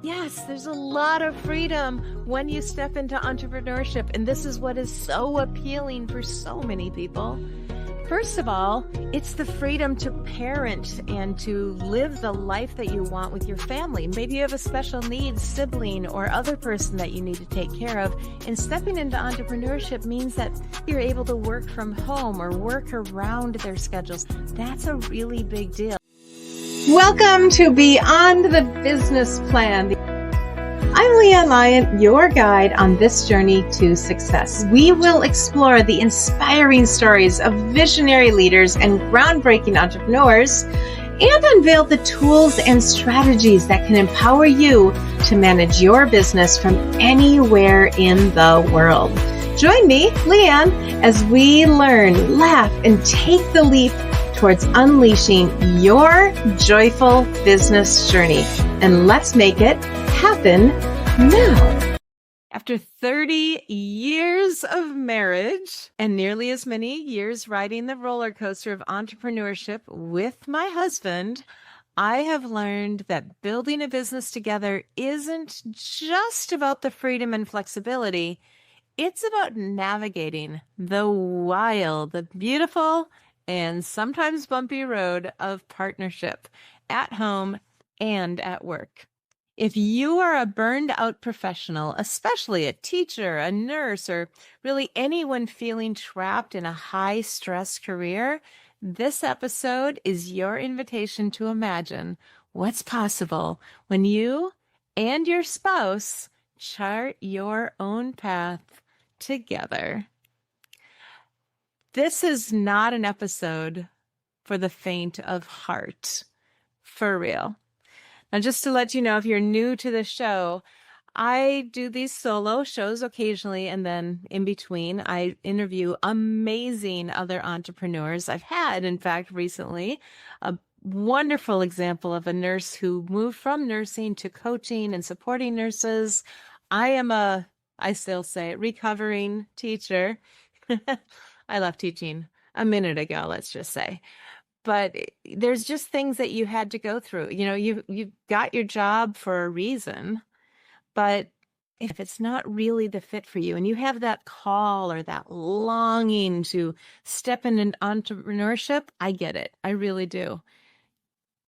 Yes, there's a lot of freedom when you step into entrepreneurship, and this is what is so appealing for so many people. First of all, it's the freedom to parent and to live the life that you want with your family. Maybe you have a special needs sibling or other person that you need to take care of, and stepping into entrepreneurship means that you're able to work from home or work around their schedules. That's a really big deal. Welcome to Beyond the Business Plan. I'm LeAnn Lyon, your guide on this journey to success. We will explore the inspiring stories of visionary leaders and groundbreaking entrepreneurs and unveil the tools and strategies that can empower you to manage your business from anywhere in the world. Join me, LeAnn, as we learn, laugh, and take the leap towards unleashing your joyful business journey. And let's make it happen now. After 30 years of marriage and nearly as many years riding the roller coaster of entrepreneurship with my husband, I have learned that building a business together isn't just about the freedom and flexibility. It's about navigating the wild, the beautiful, and sometimes bumpy road of partnership at home and at work. If you are a burned out professional, especially a teacher, a nurse, or really anyone feeling trapped in a high stress career, this episode is your invitation to imagine what's possible when you and your spouse chart your own path together. This is not an episode for the faint of heart, for real. Now, just to let you know, if you're new to the show, I do these solo shows occasionally, and then in between, I interview amazing other entrepreneurs. I've had, in fact, recently, a wonderful example of a nurse who moved from nursing to coaching and supporting nurses. I still say it, recovering teacher. I left teaching a minute ago, let's just say. But there's just things that you had to go through. You know, you got your job for a reason, but if it's not really the fit for you and you have that call or that longing to step into entrepreneurship, I get it. I really do.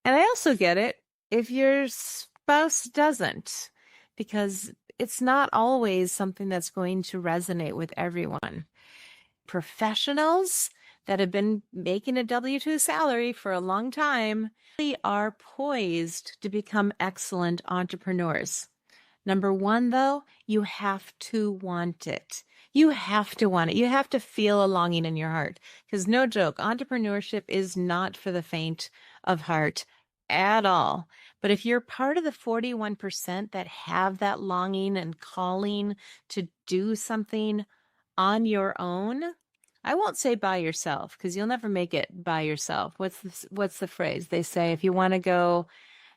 And I also get it if your spouse doesn't, because it's not always something that's going to resonate with everyone. Professionals that have been making a W-2 salary for a long time really are poised to become excellent entrepreneurs. Number one, though, you have to want it. You have to want it. You have to feel a longing in your heart. Because no joke, entrepreneurship is not for the faint of heart at all. But if you're part of the 41% that have that longing and calling to do something on your own, I won't say by yourself, because you'll never make it by yourself. What's the phrase? They say if you want to go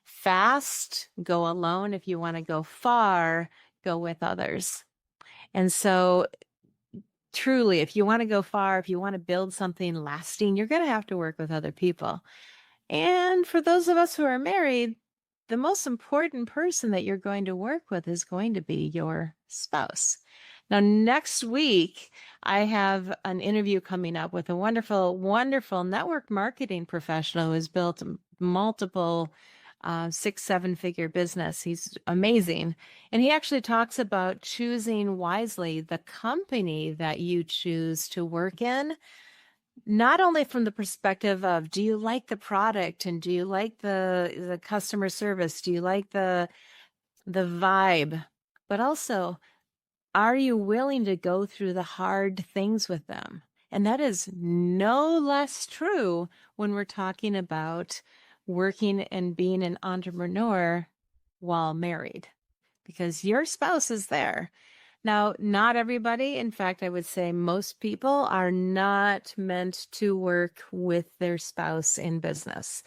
fast, go alone. If you want to go far, go with others. And so truly, if you want to go far, if you want to build something lasting, you're going to have to work with other people. And for those of us who are married, the most important person that you're going to work with is going to be your spouse. Now, next week, I have an interview coming up with a wonderful, wonderful network marketing professional who has built multiple 6-7-figure business. He's amazing. And he actually talks about choosing wisely the company that you choose to work in, not only from the perspective of, do you like the product and do you like the customer service? Do you like the vibe? But also, are you willing to go through the hard things with them? And that is no less true when we're talking about working and being an entrepreneur while married, because your spouse is there. Now, not everybody, in fact, I would say most people are not meant to work with their spouse in business.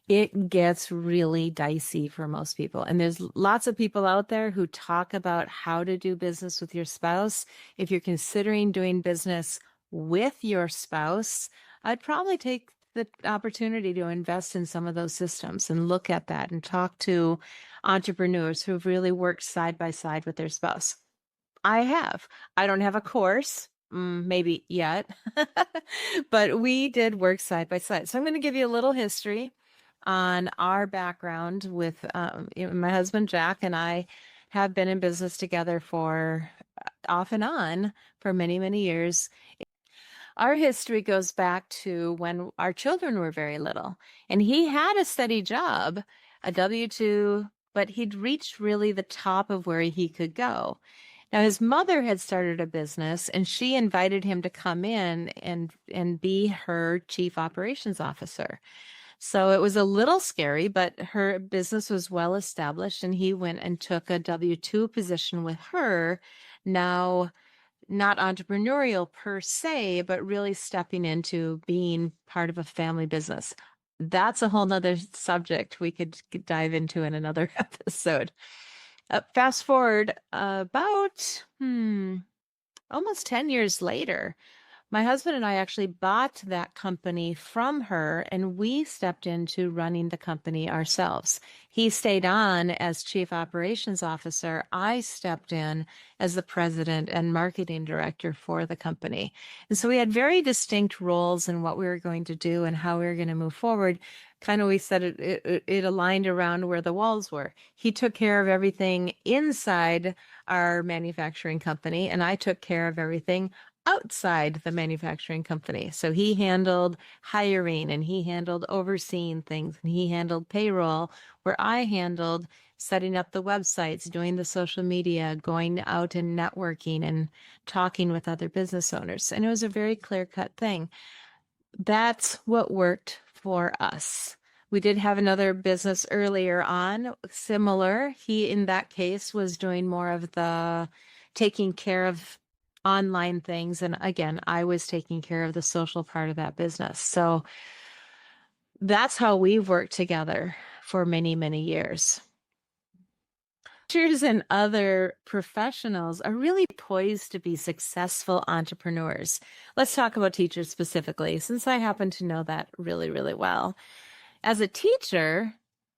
It gets really dicey for most people. And there's lots of people out there who talk about how to do business with your spouse. If you're considering doing business with your spouse, I'd probably take the opportunity to invest in some of those systems and look at that and talk to entrepreneurs who've really worked side by side with their spouse. I have. I don't have a course, maybe yet, but we did work side by side. So I'm going to give you a little history on our background with my husband, Jack, and I have been in business together for off and on for many, many years. Our history goes back to when our children were very little, and he had a steady job, a W-2, but he'd reached really the top of where he could go. Now, his mother had started a business, and she invited him to come in and be her chief operations officer. So it was a little scary, but her business was well established, and he went and took a W-2 position with her. Now, not entrepreneurial per se, but really stepping into being part of a family business. That's a whole nother subject we could dive into in another episode. Fast forward about almost 10 years later, my husband and I actually bought that company from her, and we stepped into running the company ourselves. He stayed on as chief operations officer. I stepped in as the president and marketing director for the company. And so we had very distinct roles in what we were going to do and how we were going to move forward. Kind of, we said it aligned around where the walls were. He took care of everything inside our manufacturing company, and I took care of everything outside the manufacturing company. So he handled hiring, and he handled overseeing things, and he handled payroll, where I handled setting up the websites, doing the social media, going out and networking and talking with other business owners. And it was a very clear-cut thing. That's what worked for us. We did have another business earlier on, similar. He, in that case, was doing more of the taking care of online things. And again, I was taking care of the social part of that business. So that's how we've worked together for many, many years. Teachers and other professionals are really poised to be successful entrepreneurs. Let's talk about teachers specifically, since I happen to know that really, really well. As a teacher,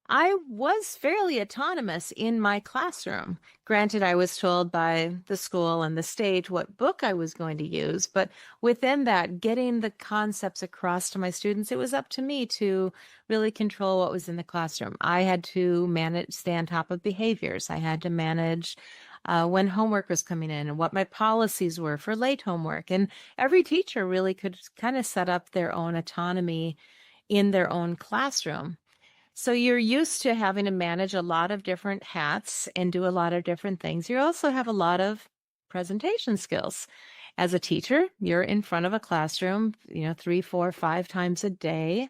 I was fairly autonomous in my classroom. Granted, I was told by the school and the state what book I was going to use, but within that, getting the concepts across to my students, it was up to me to really control what was in the classroom. I had to stay on top of behaviors. I had to manage when homework was coming in and what my policies were for late homework. And every teacher really could kind of set up their own autonomy in their own classroom. So you're used to having to manage a lot of different hats and do a lot of different things. You also have a lot of presentation skills. As a teacher, you're in front of a classroom, 3, 4, 5 times a day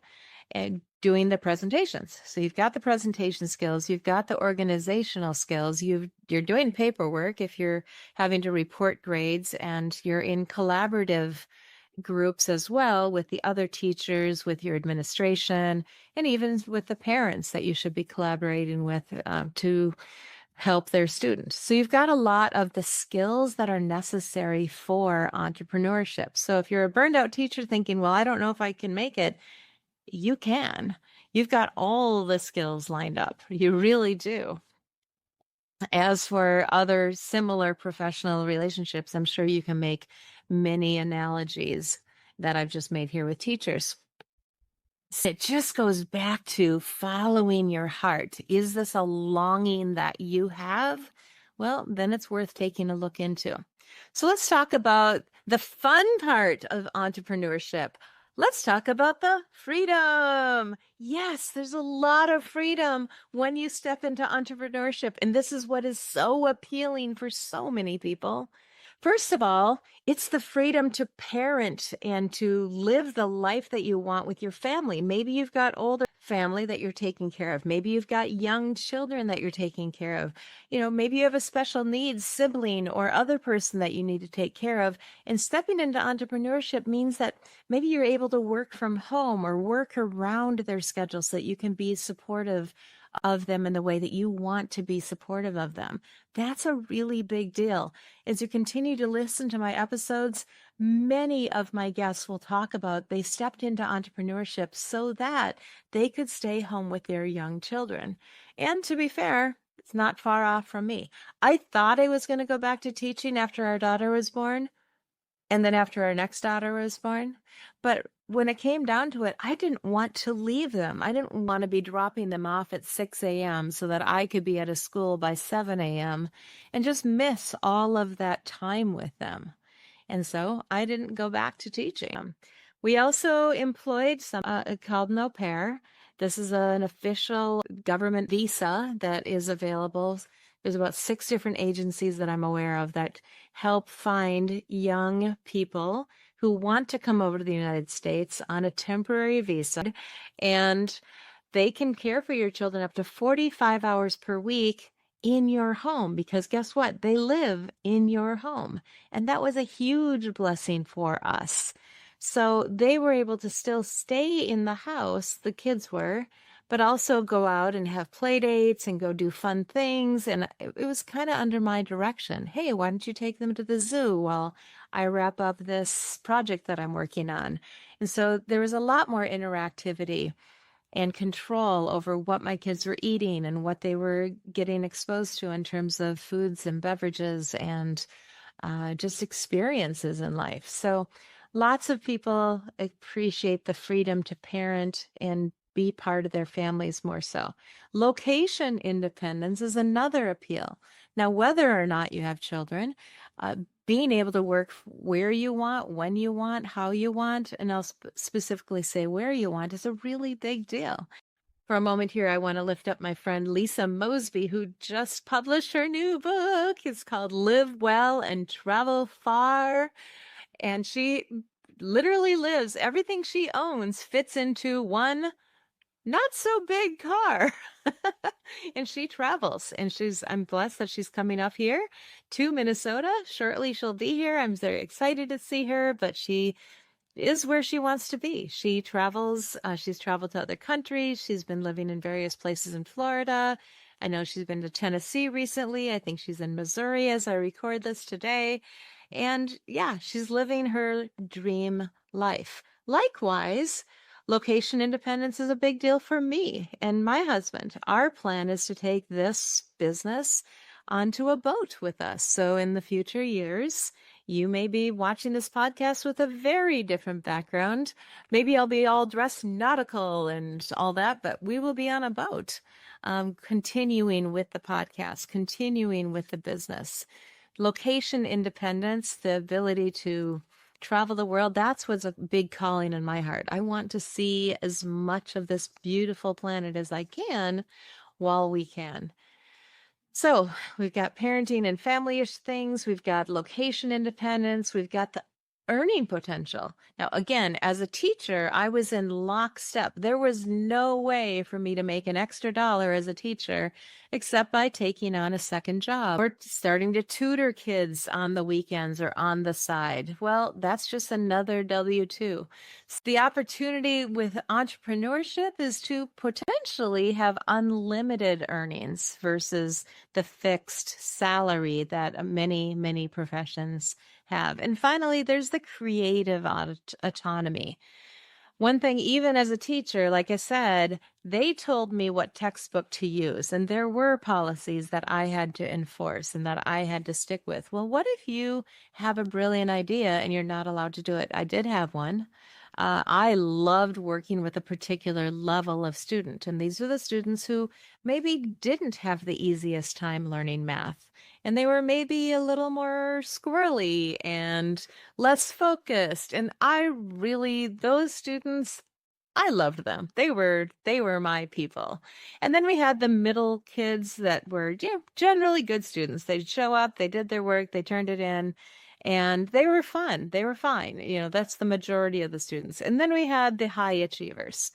and doing the presentations. So you've got the presentation skills, you've got the organizational skills, you're doing paperwork if you're having to report grades, and you're in collaborative groups as well with the other teachers, with your administration, and even with the parents that you should be collaborating with to help their students. So you've got a lot of the skills that are necessary for entrepreneurship. So if you're a burned out teacher thinking, well, I don't know if I can make it, you can. You've got all the skills lined up. You really do. As for other similar professional relationships, I'm sure you can make many analogies that I've just made here with teachers. It just goes back to following your heart. Is this a longing that you have? Well, then it's worth taking a look into. So let's talk about the fun part of entrepreneurship. Let's talk about the freedom. Yes, there's a lot of freedom when you step into entrepreneurship. And this is what is so appealing for so many people. First of all, it's the freedom to parent and to live the life that you want with your family. Maybe you've got older family that you're taking care of. Maybe you've got young children that you're taking care of. Maybe you have a special needs sibling or other person that you need to take care of. And stepping into entrepreneurship means that maybe you're able to work from home or work around their schedule so that you can be supportive of them in the way that you want to be supportive of them. That's a really big deal. As you continue to listen to my episodes, many of my guests will talk about they stepped into entrepreneurship so that they could stay home with their young children. And to be fair, it's not far off from me. I thought I was going to go back to teaching after our daughter was born, and then after our next daughter was born. But when it came down to it, I didn't want to leave them. I didn't want to be dropping them off at 6 a.m. so that I could be at a school by 7 a.m. and just miss all of that time with them. And so I didn't go back to teaching. We also employed some called an au pair. This is an official government visa that is available. There's about 6 different agencies that I'm aware of that help find young people who want to come over to the United States on a temporary visa, and they can care for your children up to 45 hours per week in your home, because guess what? They live in your home. And that was a huge blessing for us. So they were able to still stay in the house, the kids were, but also go out and have play dates and go do fun things. And it was kind of under my direction. Hey, why don't you take them to the zoo while I wrap up this project that I'm working on? And so there was a lot more interactivity and control over what my kids were eating and what they were getting exposed to in terms of foods and beverages and just experiences in life. So lots of people appreciate the freedom to parent and be part of their families more so. Location independence is another appeal. Now, whether or not you have children, being able to work where you want, when you want, how you want, and I'll specifically say where you want, is a really big deal. For a moment here, I want to lift up my friend Lisa Mosby, who just published her new book. It's called Live Well and Travel Far. And she literally lives, everything she owns fits into one not so big car. And she travels, and I'm blessed that she's coming up here to Minnesota. Shortly she'll be here. I'm very excited to see her, but she is where she wants to be. She travels. She's traveled to other countries. She's been living in various places in Florida. I know she's been to Tennessee recently. I think she's in Missouri as I record this today. And yeah, she's living her dream life. Likewise, location independence is a big deal for me and my husband. Our plan is to take this business onto a boat with us. So in the future years, you may be watching this podcast with a very different background. Maybe I'll be all dressed nautical and all that, but we will be on a boat, continuing with the podcast, continuing with the business. Location independence, the ability to travel the world, that's what's a big calling in my heart. I want to see as much of this beautiful planet as I can while we can. So we've got parenting and family-ish things. We've got location independence. We've got the earning potential. Now, again, as a teacher, I was in lockstep. There was no way for me to make an extra dollar as a teacher except by taking on a second job or starting to tutor kids on the weekends or on the side. Well, that's just another W-2. So the opportunity with entrepreneurship is to potentially have unlimited earnings versus the fixed salary that many, many professions have. And finally, there's the creative autonomy. One thing, even as a teacher, like I said, they told me what textbook to use, and there were policies that I had to enforce and that I had to stick with. Well, what if you have a brilliant idea and you're not allowed to do it? I did have one. I loved working with a particular level of student, and these are the students who maybe didn't have the easiest time learning math, and they were maybe a little more squirrely and less focused. And those students, I loved them. They were my people. And then we had the middle kids that were generally good students. They'd show up, they did their work, they turned it in. And they were fun. They were fine. That's the majority of the students. And then we had the high achievers.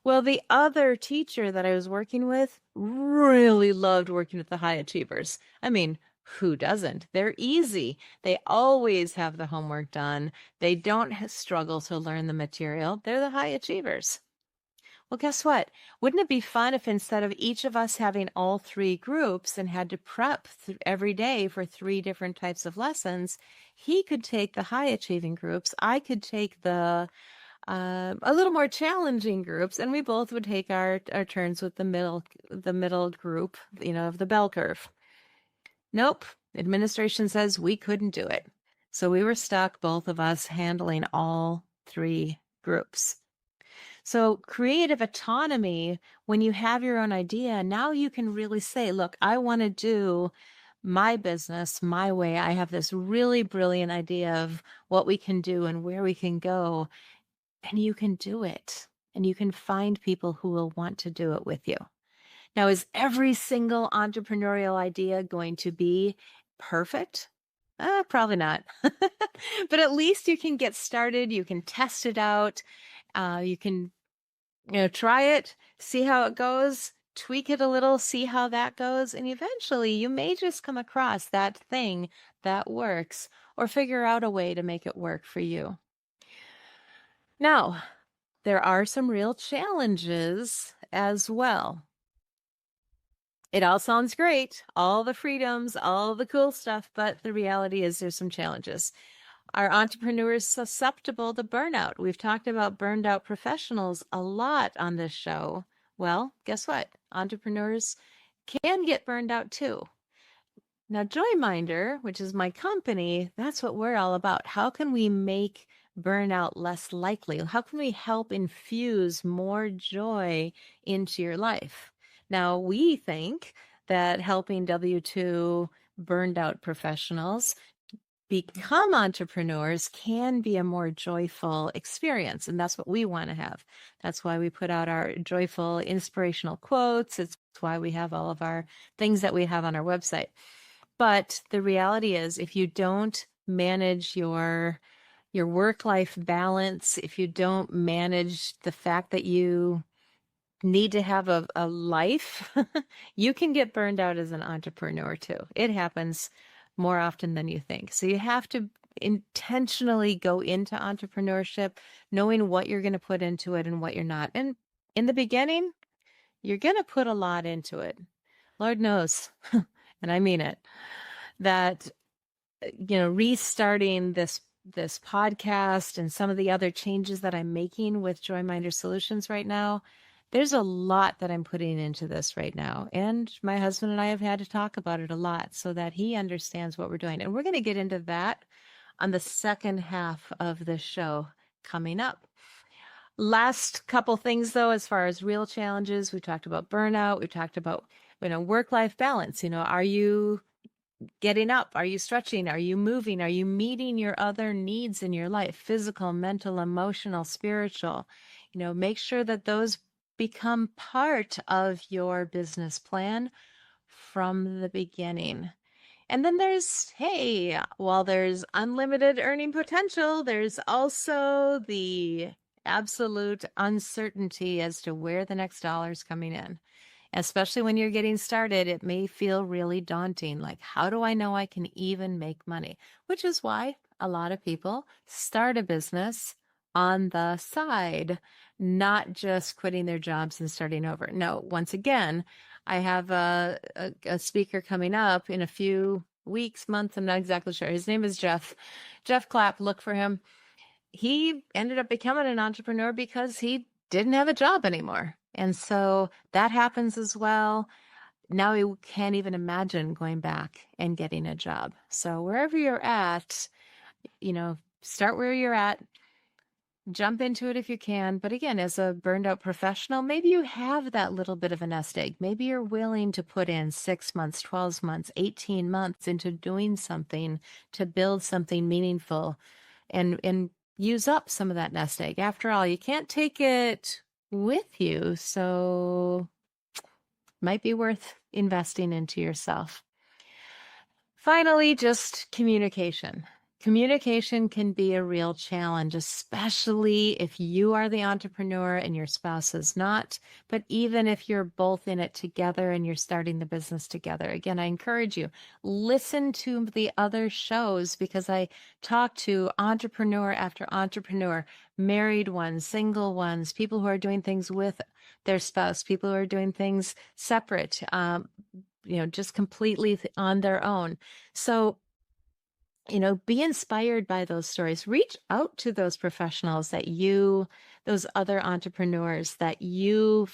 Well, the other teacher that I was working with really loved working with the high achievers. I mean, who doesn't? They're easy. They always have the homework done. They don't struggle to learn the material. They're the high achievers. Well, guess what? Wouldn't it be fun if instead of each of us having all three groups and had to prep every day for three different types of lessons, he could take the high achieving groups, I could take the a little more challenging groups, and we both would take our turns with the middle group, of the bell curve. Nope. Administration says we couldn't do it. So we were stuck, both of us, handling all three groups. So creative autonomy, when you have your own idea, now you can really say, look, I want to do my business my way. I have this really brilliant idea of what we can do and where we can go. And you can do it. And you can find people who will want to do it with you. Now, is every single entrepreneurial idea going to be perfect? Probably not. But at least you can get started. You can test it out. You can, try it, see how it goes, tweak it a little, see how that goes. And eventually you may just come across that thing that works or figure out a way to make it work for you. Now, there are some real challenges as well. It all sounds great, all the freedoms, all the cool stuff, but the reality is there's some challenges. Are entrepreneurs susceptible to burnout? We've talked about burned out professionals a lot on this show. Well, guess what? Entrepreneurs can get burned out too. Now, Joyminder, which is my company, that's what we're all about. How can we make burnout less likely? How can we help infuse more joy into your life? Now, we think that helping W-2 burned out professionals become entrepreneurs can be a more joyful experience. And that's what we want to have. That's why we put out our joyful, inspirational quotes. It's why we have all of our things that we have on our website. But the reality is, if you don't manage your work-life balance, if you don't manage the fact that you need to have a life, you can get burned out as an entrepreneur too. It happens more often than you think. So you have to intentionally go into entrepreneurship, knowing what you're going to put into it and what you're not. And in the beginning, you're going to put a lot into it. Lord knows, and I mean it, that, restarting this podcast and some of the other changes that I'm making with Joyminder Solutions right now, there's a lot that I'm putting into this right now. And my husband and I have had to talk about it a lot so that he understands what we're doing. And we're going to get into that on the second half of the show coming up. Last couple things, though, as far as real challenges, we talked about burnout. We talked about, work-life balance. Are you getting up? Are you stretching? Are you moving? Are you meeting your other needs in your life? Physical, mental, emotional, spiritual. Make sure that those become part of your business plan from the beginning. And then while there's unlimited earning potential, there's also the absolute uncertainty as to where the next dollar is coming in. Especially when you're getting started, it may feel really daunting. Like, how do I know I can even make money? Which is why a lot of people start a business on the side, not just quitting their jobs and starting over. No, once again, I have a speaker coming up in a few weeks, months. I'm not exactly sure. His name is Jeff Clapp. Look for him. He ended up becoming an entrepreneur because he didn't have a job anymore. And so that happens as well. Now he can't even imagine going back and getting a job. So wherever you're at, start where you're at, jump into it if you can. But again, as a burned out professional, maybe you have that little bit of a nest egg. Maybe you're willing to put in 6 months, 12 months, 18 months into doing something to build something meaningful and use up some of that nest egg. After all, you can't take it with you, so might be worth investing into yourself. Finally, just communication. Communication can be a real challenge, especially if you are the entrepreneur and your spouse is not, but even if you're both in it together and you're starting the business together. Again, I encourage you, listen to the other shows because I talk to entrepreneur after entrepreneur, married ones, single ones, people who are doing things with their spouse, people who are doing things separate, just completely on their own. So, be inspired by those stories. Reach out to those professionals those other entrepreneurs that you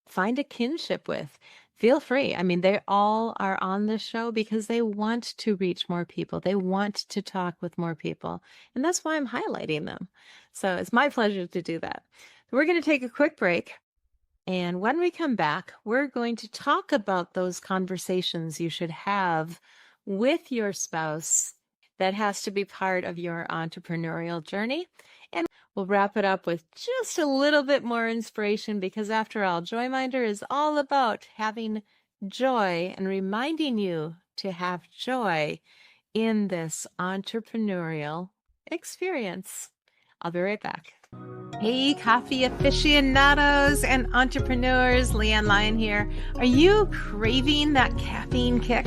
find a kinship with. Feel free. I mean, they all are on this show because they want to reach more people. They want to talk with more people. And that's why I'm highlighting them. So it's my pleasure to do that. We're going to take a quick break. And when we come back, we're going to talk about those conversations you should have with your spouse that has to be part of your entrepreneurial journey. And we'll wrap it up with just a little bit more inspiration because after all, Joyminder is all about having joy and reminding you to have joy in this entrepreneurial experience. I'll be right back. Hey, coffee aficionados and entrepreneurs, LeAnn Lyon here. Are you craving that caffeine kick,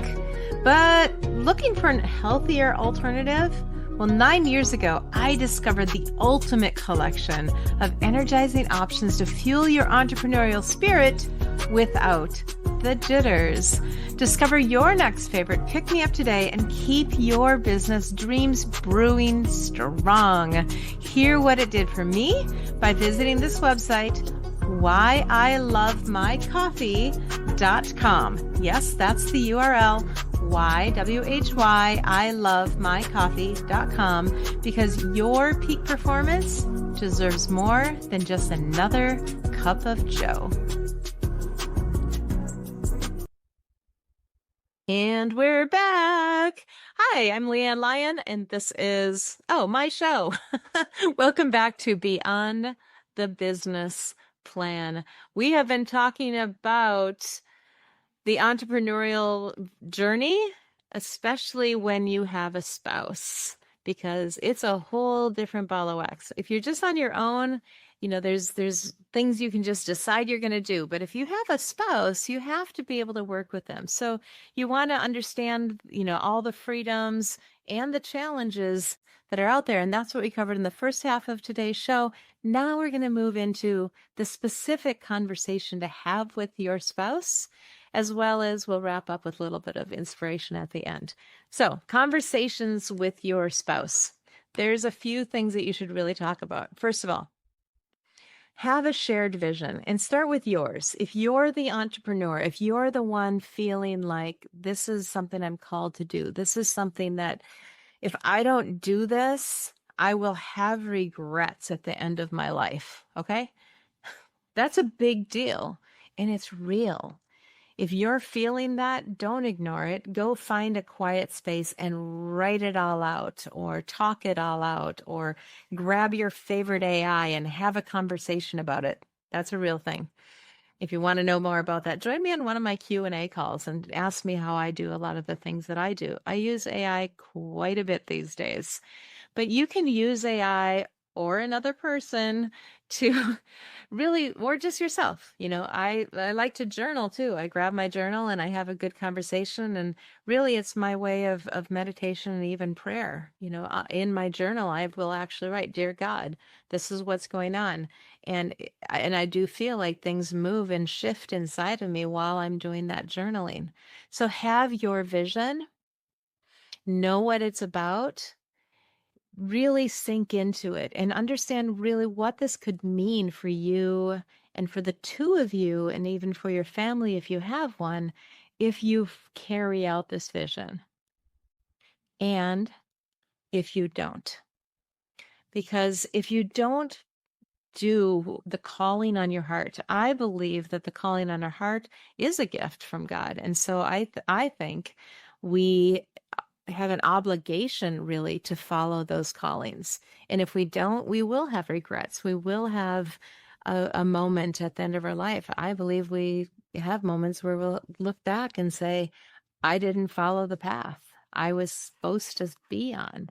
but looking for a healthier alternative? Well, 9 years ago, I discovered the ultimate collection of energizing options to fuel your entrepreneurial spirit without the jitters. Discover your next favorite pick-me-up today and keep your business dreams brewing strong. Hear what it did for me by visiting this website, whyIlovemycoffee.com. Yes, that's the URL, whyIlovemycoffee.com, because your peak performance deserves more than just another cup of joe. And we're back. Hi, I'm LeAnn Lyon, and this is, my show. Welcome back to Beyond the Business Plan. We have been talking about the entrepreneurial journey, especially when you have a spouse, because it's a whole different ball of wax. If you're just on your own, there's things you can just decide you're going to do. But if you have a spouse, you have to be able to work with them. So you want to understand, all the freedoms and the challenges that are out there. And that's what we covered in the first half of today's show. Now we're going to move into the specific conversation to have with your spouse, as well as we'll wrap up with a little bit of inspiration at the end. So, conversations with your spouse. There's a few things that you should really talk about. First of all, have a shared vision and start with yours. If you're the entrepreneur, if you're the one feeling like this is something I'm called to do, this is something that if I don't do this, I will have regrets at the end of my life. Okay? That's a big deal and it's real. If you're feeling that, don't ignore it. Go find a quiet space and write it all out or talk it all out or grab your favorite AI and have a conversation about it. That's a real thing. If you want to know more about that, join me on one of my Q&A calls and ask me how I do a lot of the things that I do. I use AI quite a bit these days, but you can use AI or another person to really, or just yourself. I like to journal too. I grab my journal and I have a good conversation, and really it's my way of meditation and even prayer. In my journal, I will actually write, "Dear God, this is what's going on." And I do feel like things move and shift inside of me while I'm doing that journaling. So have your vision, know what it's about, really sink into it and understand really what this could mean for you and for the two of you, and even for your family if you have one, if you carry out this vision and if you don't. Because if you don't do the calling on your heart, I believe that the calling on our heart is a gift from God. And so I think we have an obligation really to follow those callings. And if we don't, we will have regrets. We will have a moment at the end of our life. I believe we have moments where we'll look back and say, I didn't follow the path I was supposed to be on.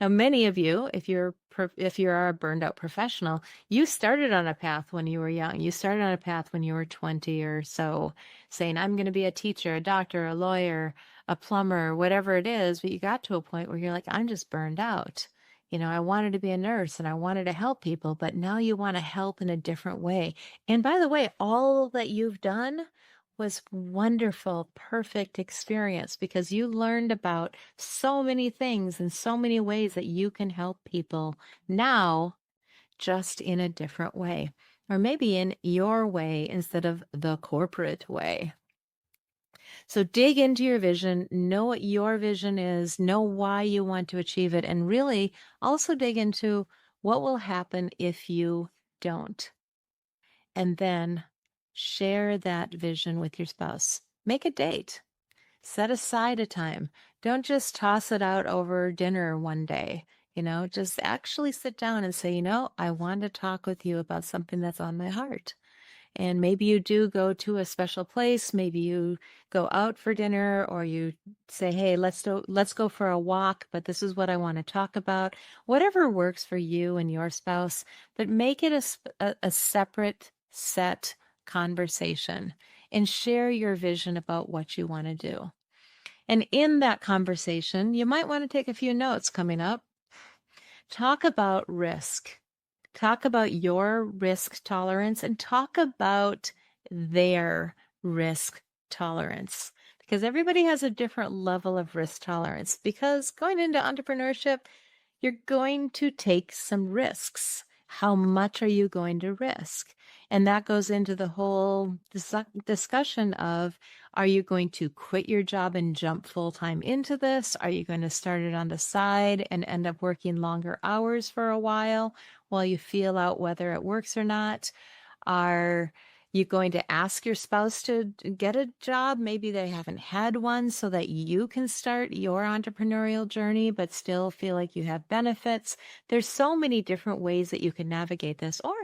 Now, many of you, if you're a burned out professional, you started on a path when you were young. You started on a path when you were 20 or so, saying, I'm going to be a teacher, a doctor, a lawyer, a plumber, whatever it is. But you got to a point where you're like, I'm just burned out. I wanted to be a nurse and I wanted to help people, but now you want to help in a different way. And by the way, all that you've done was wonderful, perfect experience because you learned about so many things and so many ways that you can help people now, just in a different way, or maybe in your way instead of the corporate way. So dig into your vision, know what your vision is, know why you want to achieve it, and really also dig into what will happen if you don't. And then share that vision with your spouse. Make a date. Set aside a time. Don't just toss it out over dinner one day. Just actually sit down and say, I want to talk with you about something that's on my heart. And maybe you do go to a special place. Maybe you go out for dinner, or you say, hey, let's go for a walk, but this is what I want to talk about. Whatever works for you and your spouse, but make it a separate set conversation and share your vision about what you want to do. And in that conversation, you might want to take a few notes coming up. Talk about risk. Talk about your risk tolerance and talk about their risk tolerance, because everybody has a different level of risk tolerance. Because going into entrepreneurship, you're going to take some risks. How much are you going to risk? And that goes into the whole discussion of, are you going to quit your job and jump full-time into this? Are you going to start it on the side and end up working longer hours for a while you feel out whether it works or not? Are you going to ask your spouse to get a job? Maybe they haven't had one, so that you can start your entrepreneurial journey, but still feel like you have benefits. There's so many different ways that you can navigate this. Or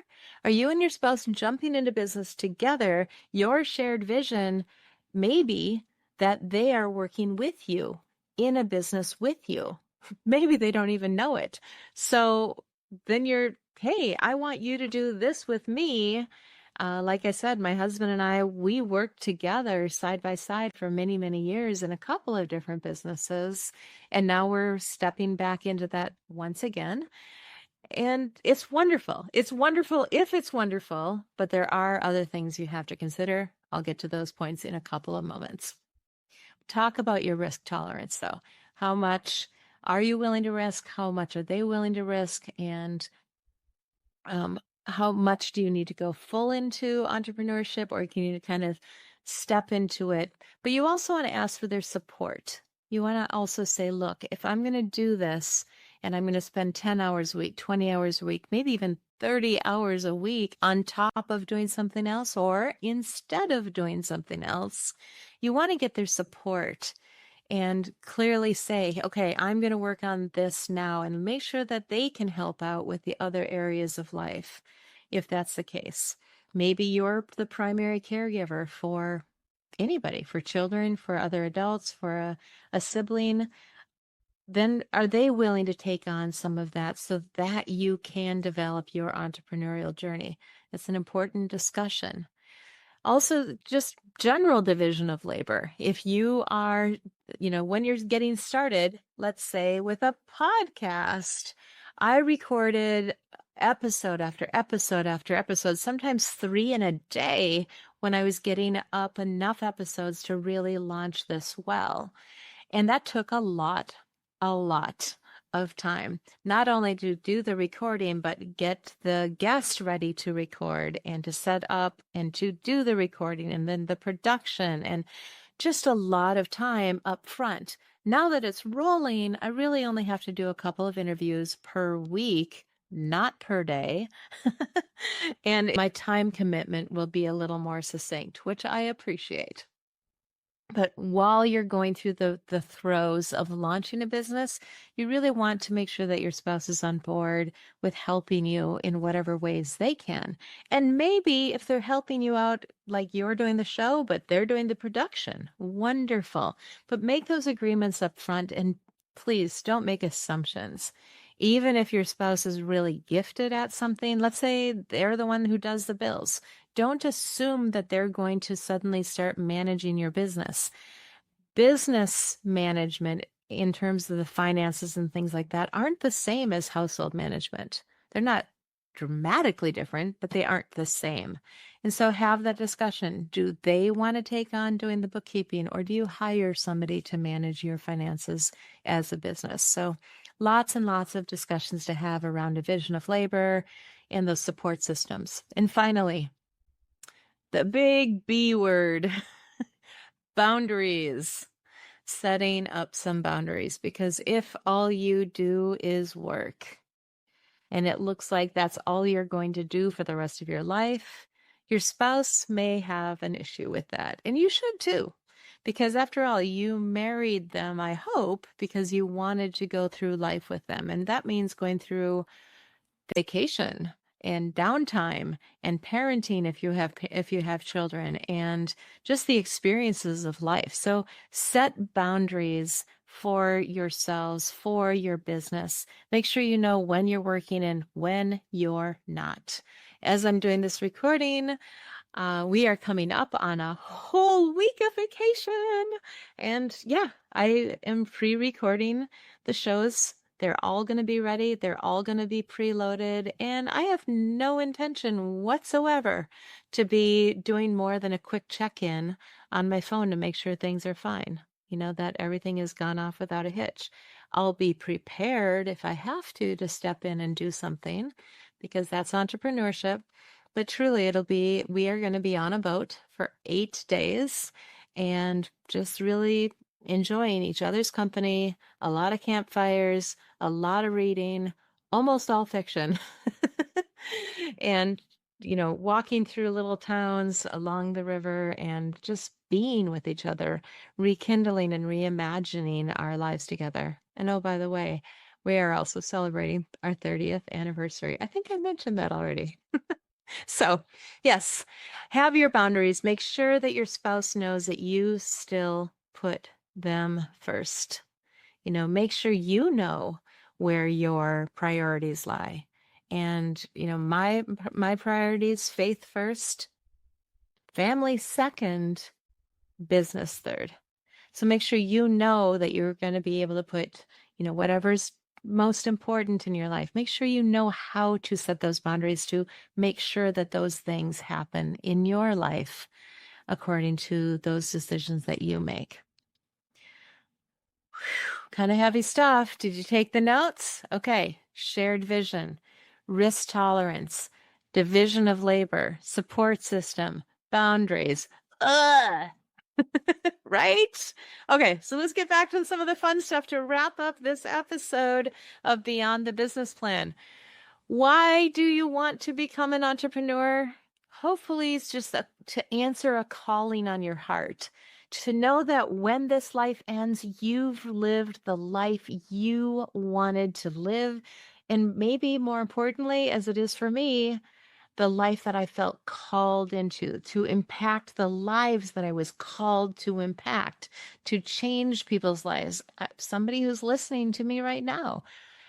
are you and your spouse jumping into business together? Your shared vision, maybe that they are working with you in a business with you. Maybe they don't even know it. So then hey, I want you to do this with me. Like I said, my husband and I, we worked together side by side for many, many years in a couple of different businesses. And now we're stepping back into that once again. And it's wonderful. It's wonderful if it's wonderful, but there are other things you have to consider. I'll get to those points in a couple of moments. Talk about your risk tolerance, though. How much are you willing to risk? How much are they willing to risk? And how much do you need to go full into entrepreneurship, or can you kind of step into it? But you also want to ask for their support. You want to also say, look, if I'm going to do this and I'm going to spend 10 hours a week, 20 hours a week, maybe even 30 hours a week on top of doing something else, or instead of doing something else, you want to get their support and clearly say, okay, I'm going to work on this now, and make sure that they can help out with the other areas of life, if that's the case. Maybe you're the primary caregiver for anybody, for children, for other adults, for a sibling. Then are they willing to take on some of that so that you can develop your entrepreneurial journey? It's an important discussion. Also, just general division of labor. If you are, when you're getting started, let's say with a podcast, I recorded episode after episode after episode, sometimes 3 in a day, when I was getting up enough episodes to really launch this well. And that took a lot of time, not only to do the recording, but get the guest ready to record and to set up and to do the recording, and then the production, and just a lot of time up front. Now that it's rolling, I really only have to do a couple of interviews per week, not per day. And my time commitment will be a little more succinct, which I appreciate. But while you're going through the throes of launching a business, you really want to make sure that your spouse is on board with helping you in whatever ways they can. And maybe if they're helping you out, like you're doing the show, but they're doing the production, wonderful. But make those agreements up front and please don't make assumptions. Even if your spouse is really gifted at something, let's say they're the one who does the bills, don't assume that they're going to suddenly start managing your business. Business management, in terms of the finances and things like that, aren't the same as household management. They're not dramatically different, but they aren't the same. And so have that discussion. Do they want to take on doing the bookkeeping, or do you hire somebody to manage your finances as a business? So lots and lots of discussions to have around division of labor and those support systems. And finally, the big B word, boundaries. Setting up some boundaries, because if all you do is work and it looks like that's all you're going to do for the rest of your life, your spouse may have an issue with that. And you should too, because after all, you married them, I hope, because you wanted to go through life with them. And that means going through vacation and downtime and parenting if you have children, and just the experiences of life. So set boundaries for yourselves, for your business. Make sure you know when you're working and when you're not. As I'm doing this recording, we are coming up on a whole week of vacation. And yeah, I am pre-recording the shows. They're all going to be ready. They're all going to be preloaded. And I have no intention whatsoever to be doing more than a quick check-in on my phone to make sure things are fine. That everything has gone off without a hitch. I'll be prepared if I have to step in and do something, because that's entrepreneurship. But truly, we are going to be on a boat for 8 days and just really enjoying each other's company, a lot of campfires, a lot of reading, almost all fiction. And, walking through little towns along the river and just being with each other, rekindling and reimagining our lives together. And oh, by the way, we are also celebrating our 30th anniversary. I think I mentioned that already. So, yes, have your boundaries. Make sure that your spouse knows that you still put them first. Make sure you know where your priorities lie. And, my priorities: faith first, family second, business third. So make sure you know that you're going to be able to put, whatever's most important in your life. Make sure you know how to set those boundaries to make sure that those things happen in your life according to those decisions that you make. Kind of heavy stuff. Did you take the notes? Okay. Shared vision, risk tolerance, division of labor, support system, boundaries. Right? Okay, so let's get back to some of the fun stuff to wrap up this episode of Beyond the Business Plan. Why do you want to become an entrepreneur? Hopefully, it's just to answer a calling on your heart, to know that when this life ends, you've lived the life you wanted to live. And maybe more importantly, as it is for me, the life that I felt called into, to impact the lives that I was called to impact, to change people's lives. Somebody who's listening to me right now,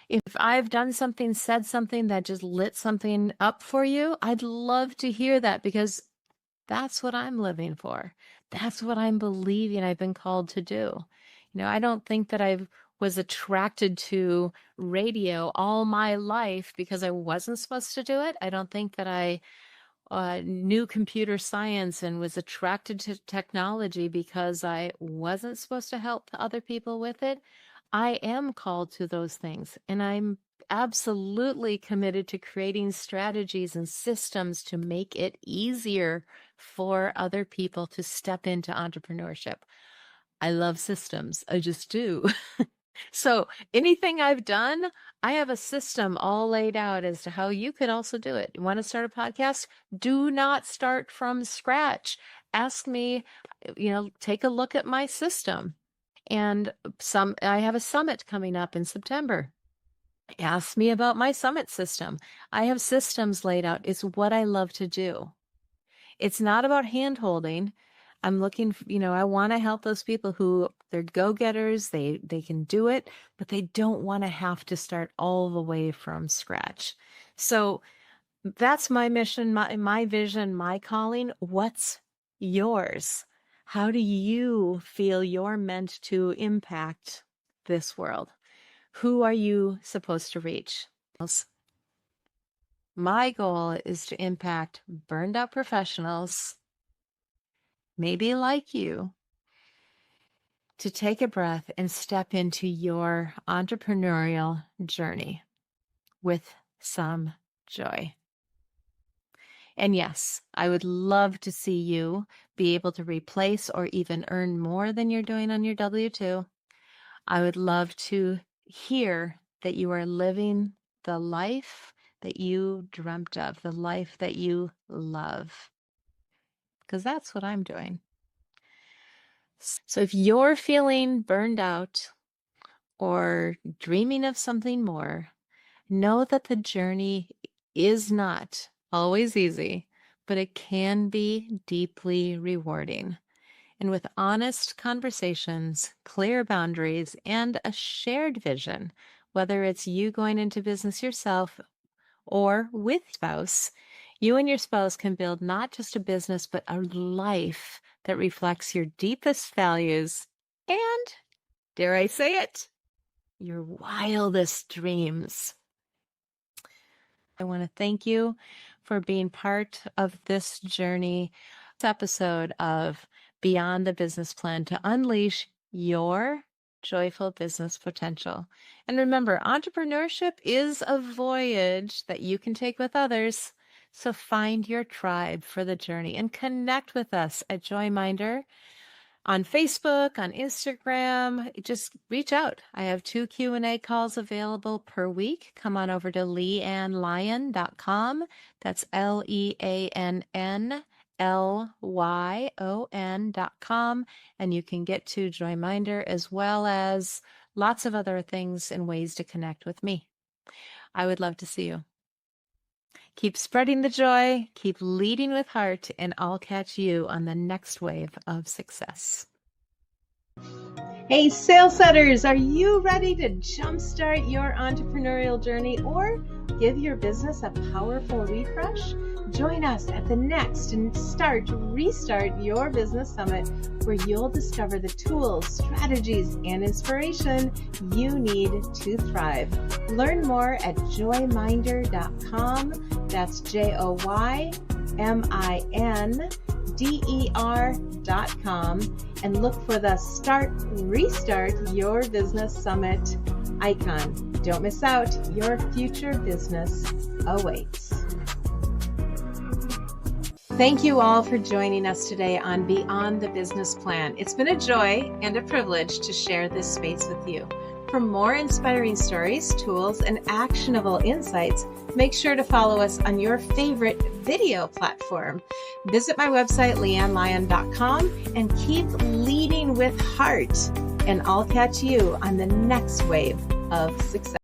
if I've done something, said something that just lit something up for you, I'd love to hear that, because that's what I'm living for. That's what I'm believing I've been called to do. I don't think that I was attracted to radio all my life because I wasn't supposed to do it. I don't think that I knew computer science and was attracted to technology because I wasn't supposed to help other people with it. I am called to those things, and I'm absolutely committed to creating strategies and systems to make it easier for other people to step into entrepreneurship. I love systems. I just do. So anything I've done, I have a system all laid out as to how you could also do it. You want to start a podcast? Do not start from scratch. Ask me, take a look at my system. And I have a summit coming up in September. Ask me about my summit system. I have systems laid out. It's what I love to do. It's not about hand holding. I'm looking, I want to help those people who they're go-getters, they can do it, but they don't want to have to start all the way from scratch. So that's my mission, my vision, my calling. What's yours? How do you feel you're meant to impact this world? Who are you supposed to reach? My goal is to impact burned out professionals, maybe like you, to take a breath and step into your entrepreneurial journey with some joy. And yes, I would love to see you be able to replace or even earn more than you're doing on your W-2. I would love to hear that you are living the life that you dreamt of, the life that you love, because that's what I'm doing. So if you're feeling burned out or dreaming of something more, know that the journey is not always easy, but it can be deeply rewarding. And with honest conversations, clear boundaries, and a shared vision, whether it's you going into business yourself or with spouse, you and your spouse can build not just a business, but a life that reflects your deepest values and, dare I say it, your wildest dreams. I want to thank you for being part of this journey, this episode of Beyond the Business Plan to unleash your joyful business potential. And remember, entrepreneurship is a voyage that you can take with others. So find your tribe for the journey and connect with us at Joyminder on Facebook, on Instagram. Just reach out. I have 2 Q&A calls available per week. Come on over to LeAnnLyon.com. That's LeAnnLyon.com. And you can get to Joyminder as well as lots of other things and ways to connect with me. I would love to see you. Keep spreading the joy, keep leading with heart, and I'll catch you on the next wave of success. Hey, sales setters, are you ready to jumpstart your entrepreneurial journey or give your business a powerful refresh? Join us at the next and Restart Your Business Summit, where you'll discover the tools, strategies, and inspiration you need to thrive. Learn more at joyminder.com. That's JOYMINDER.com, and look for the Restart Your Business Summit icon. Don't miss out. Your future business awaits. Thank you all for joining us today on Beyond the Business Plan. It's been a joy and a privilege to share this space with you. For more inspiring stories, tools, and actionable insights, make sure to follow us on your favorite video platform. Visit my website, LeAnnLyon.com, and keep leading with heart. And I'll catch you on the next wave of success.